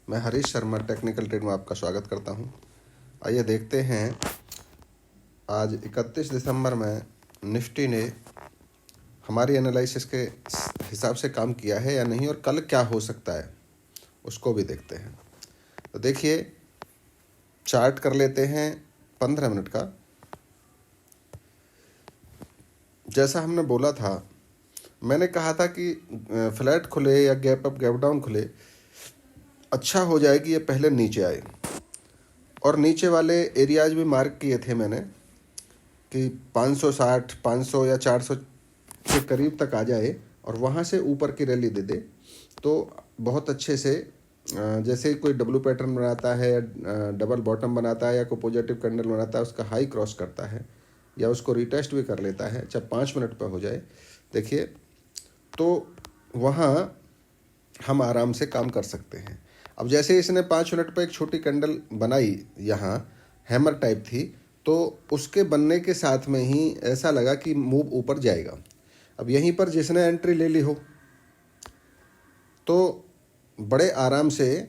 मैं Harish Sharma technical trade में आपका स्वागत करता हूं। आइए देखते हैं आज 31 दिसंबर में निफ्टी ने हमारी एनालिसिस के हिसाब से काम किया है या नहीं, और कल क्या हो सकता है उसको भी देखते हैं। तो देखिए, चार्ट कर लेते हैं 15 मिनट का। जैसा हमने बोला था, मैंने कहा था कि फ्लैट खुले या गैप अप गैप डाउन खुले, अच्छा हो जाएगी ये पहले नीचे आए। और नीचे वाले एरियाज भी मार्क किए थे मैंने कि 560, 500 या 400 के करीब तक आ जाए और वहाँ से ऊपर की रैली दे दे तो बहुत अच्छे से, जैसे कोई डब्ल्यू पैटर्न बनाता है, डबल बॉटम बनाता है या कोई पॉजिटिव कैंडल बनाता है, उसका हाई क्रॉस करता है या उसको रिटेस्ट भी कर लेता है, चाहे 5 मिनट पर हो जाए, देखिए, तो वहाँ हम आराम से काम कर सकते हैं। अब जैसे इसने 5 मिनट पर एक छोटी कैंडल बनाई, यहाँ हैमर टाइप थी, तो उसके बनने के साथ में ही ऐसा लगा कि मूव ऊपर जाएगा। अब यहीं पर जिसने एंट्री ले ली हो तो बड़े आराम से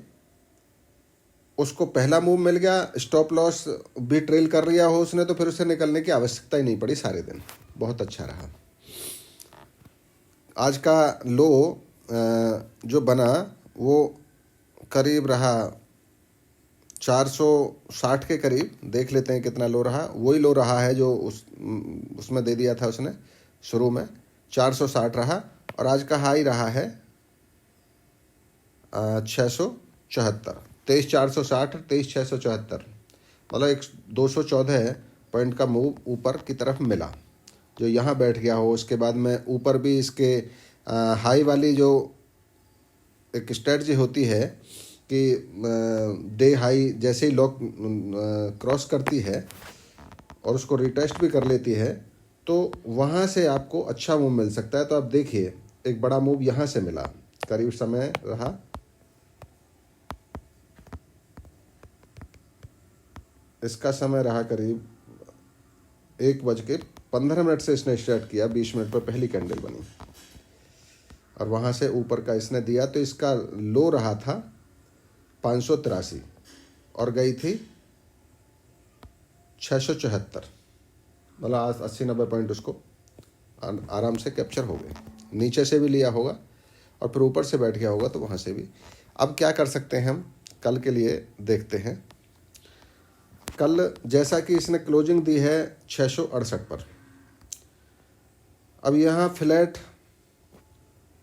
उसको पहला मूव मिल गया, स्टॉप लॉस भी ट्रेल कर लिया हो उसने, तो फिर उसे निकलने की आवश्यकता ही नहीं पड़ी सारे दिन। बहुत अच्छा रहा। आज का लो जो बना वो करीब रहा 460 के करीब। देख लेते हैं कितना लो रहा। वही लो रहा है जो उसमें दे दिया था उसने शुरू में, 460 रहा। और आज का हाई रहा है 674, 23,460, 23,674, मतलब एक 214 पॉइंट का मूव ऊपर की तरफ मिला, जो यहाँ बैठ गया हो। उसके बाद में ऊपर भी इसके हाई वाली जो एक स्ट्रेटजी होती है कि डे हाई जैसे ही लॉक क्रॉस करती है और उसको रिटेस्ट भी कर लेती है, तो वहाँ से आपको अच्छा मूव मिल सकता है। तो आप देखिए, एक बड़ा मूव यहाँ से मिला, करीब समय रहा इसका समय रहा करीब 1:15 से इसने स्टार्ट किया, 20 मिनट पर पहली कैंडल बनी और वहाँ से ऊपर का इसने दिया। तो इसका लो रहा था 583 और गई थी 674, मतलब 80-90 पॉइंट उसको आराम से कैप्चर हो गए। नीचे से भी लिया होगा और फिर ऊपर से बैठ गया होगा, तो वहाँ से भी। अब क्या कर सकते हैं हम, कल के लिए देखते हैं। कल जैसा कि इसने क्लोजिंग दी है 668 पर, अब यहाँ फ्लैट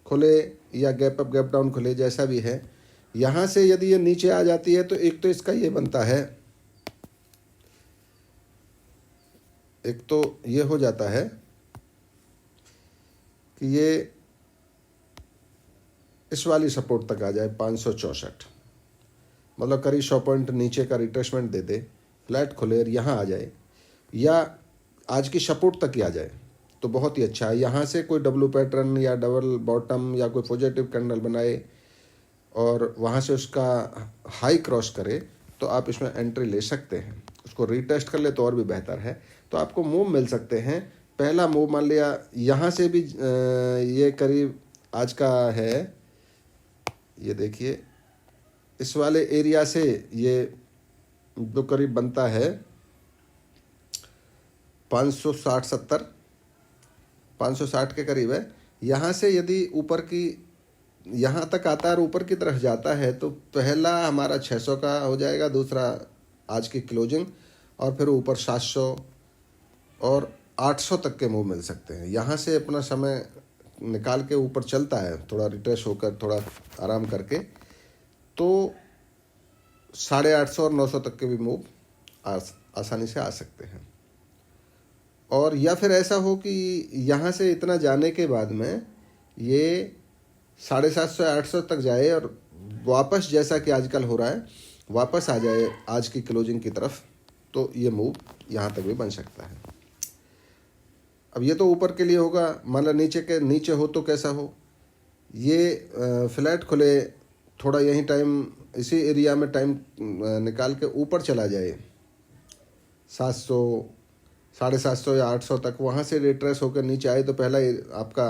खुले या गैप अप गैप डाउन खुले, जैसा भी है, यहाँ से यदि ये नीचे आ जाती है तो एक तो इसका ये बनता है, एक तो ये हो जाता है कि ये इस वाली सपोर्ट तक आ जाए 564, मतलब करीब 100 पॉइंट नीचे का रिट्रेसमेंट दे दे, फ्लैट खुले और यहाँ आ जाए या आज की सपोर्ट तक ही आ जाए तो बहुत ही अच्छा है। यहाँ से कोई डब्ल्यू पैटर्न या डबल बॉटम या कोई पॉजिटिव कैंडल बनाए और वहाँ से उसका हाई क्रॉस करे तो आप इसमें एंट्री ले सकते हैं। उसको रीटेस्ट कर ले तो और भी बेहतर है, तो आपको मूव मिल सकते हैं। पहला मूव मान लिया यहाँ से भी, ये करीब आज का है, ये देखिए, इस वाले एरिया से ये जो करीब बनता है 560-70, 560 के करीब है। यहाँ से यदि ऊपर की यहाँ तक आता है और ऊपर की तरफ जाता है तो पहला हमारा 600 का हो जाएगा, दूसरा आज की क्लोजिंग, और फिर ऊपर 700 और 800 तक के मूव मिल सकते हैं। यहाँ से अपना समय निकाल के ऊपर चलता है, थोड़ा रिट्रेस होकर, थोड़ा आराम करके, तो 850 और 900 तक के भी मूव आसानी से आ सकते हैं। और या फिर ऐसा हो कि यहाँ से इतना जाने के बाद में ये 750-800 तक जाए और वापस, जैसा कि आजकल हो रहा है, वापस आ जाए आज की क्लोजिंग की तरफ, तो ये मूव यहाँ तक भी बन सकता है। अब ये तो ऊपर के लिए होगा, मान लो नीचे हो तो कैसा हो, ये फ्लैट खुले, थोड़ा यही टाइम, इसी एरिया में टाइम निकाल के ऊपर चला जाए 700, 750 या 800 तक, वहाँ से रिट्रेस होकर नीचे आए तो पहला आपका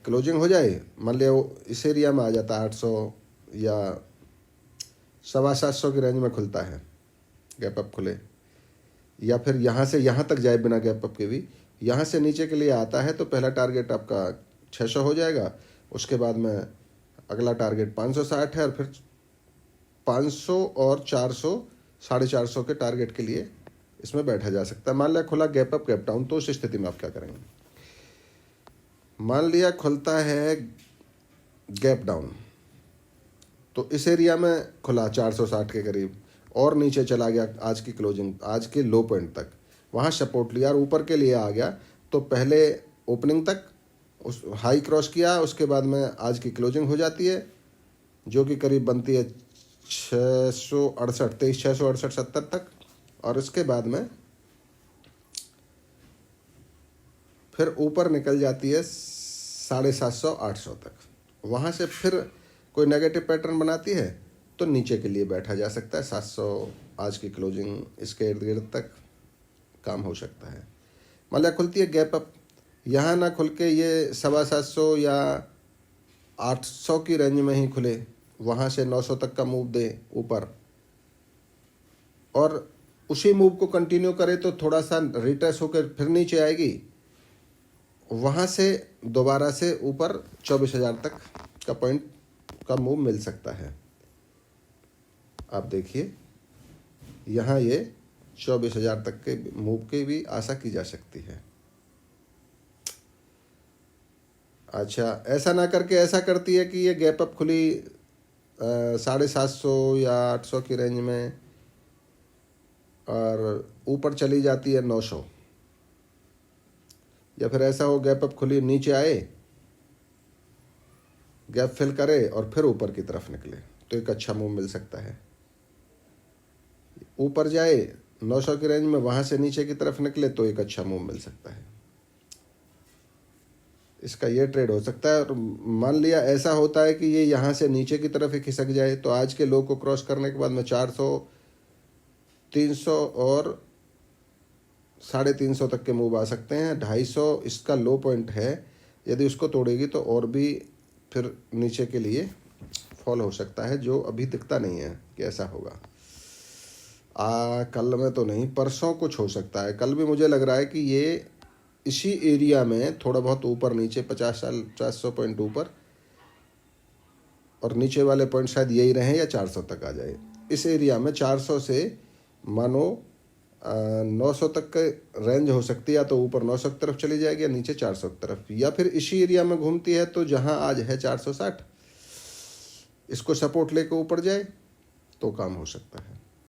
क्लोजिंग हो जाए। मान लिया वो इस एरिया में आ जाता 800 या 725 की रेंज में खुलता है, गैप अप खुले, या फिर यहाँ से यहाँ तक जाए बिना गैप अप के भी, यहाँ से नीचे के लिए आता है तो पहला टारगेट आपका 600 हो जाएगा। उसके बाद में अगला टारगेट 560 है, और फिर 500 और 400 450 के टारगेट के लिए इसमें बैठा जा सकता है। मान लिया खुला गैप अप गैप डाउन, तो उस स्थिति में आप क्या करेंगे? मान लिया खुलता है गैप डाउन, तो इस एरिया में खुला 460 के करीब और नीचे चला गया आज की क्लोजिंग, आज के लो पॉइंट तक, वहाँ सपोर्ट लिया और ऊपर के लिए आ गया, तो पहले ओपनिंग तक उस हाई क्रॉस किया, उसके बाद में आज की क्लोजिंग हो जाती है जो कि करीब बनती है 668, 668 70 तक, और इसके बाद में फिर ऊपर निकल जाती है 750 800 तक। वहाँ से फिर कोई नेगेटिव पैटर्न बनाती है तो नीचे के लिए बैठा जा सकता है। 700 आज की क्लोजिंग इसके इर्द गिर्द तक काम हो सकता है। मान लिया खुलती है गैप अप, यहाँ ना खुल के ये 725 या 800 की रेंज में ही खुले, वहाँ से 900 तक का मूव दे ऊपर और उसी मूव को कंटिन्यू करे तो थोड़ा सा रिट्रेस होकर फिर नीचे आएगी, वहाँ से दोबारा से ऊपर 24,000 तक का पॉइंट का मूव मिल सकता है। आप देखिए यहाँ ये 24,000 तक के मूव की भी आशा की जा सकती है। अच्छा, ऐसा ना करके ऐसा करती है कि ये गैप अप खुली 750 या 800 की रेंज में और ऊपर चली जाती है 900, या फिर ऐसा हो गैप अप खुली नीचे आए, गैप फिल करे और फिर ऊपर की तरफ निकले, तो एक अच्छा मूव मिल सकता है। ऊपर जाए 900 की रेंज में, वहाँ से नीचे की तरफ निकले तो एक अच्छा मूव मिल सकता है। इसका ये ट्रेड हो सकता है। और मान लिया ऐसा होता है कि ये यहाँ से नीचे की तरफ ही खिसक जाए, तो आज के लो को क्रॉस करने के बाद में 400 300 और 350 तक के मूव आ सकते हैं। 250 इसका लो पॉइंट है, यदि उसको तोड़ेगी तो और भी फिर नीचे के लिए फॉल हो सकता है, जो अभी दिखता नहीं है कि ऐसा होगा। कल में तो नहीं, परसों कुछ हो सकता है। कल भी मुझे लग रहा है कि ये इसी एरिया में थोड़ा बहुत ऊपर नीचे 50-100 पॉइंट ऊपर और नीचे वाले पॉइंट शायद यही रहें या 400 तक आ जाए। इस एरिया में 400 से मानो 900 तक का रेंज हो सकती है, या तो ऊपर 900 की तरफ चली जाएगी या नीचे 400 की तरफ, या फिर इसी एरिया में घूमती है तो जहां आज है 460, इसको सपोर्ट लेकर ऊपर जाए तो काम हो सकता है।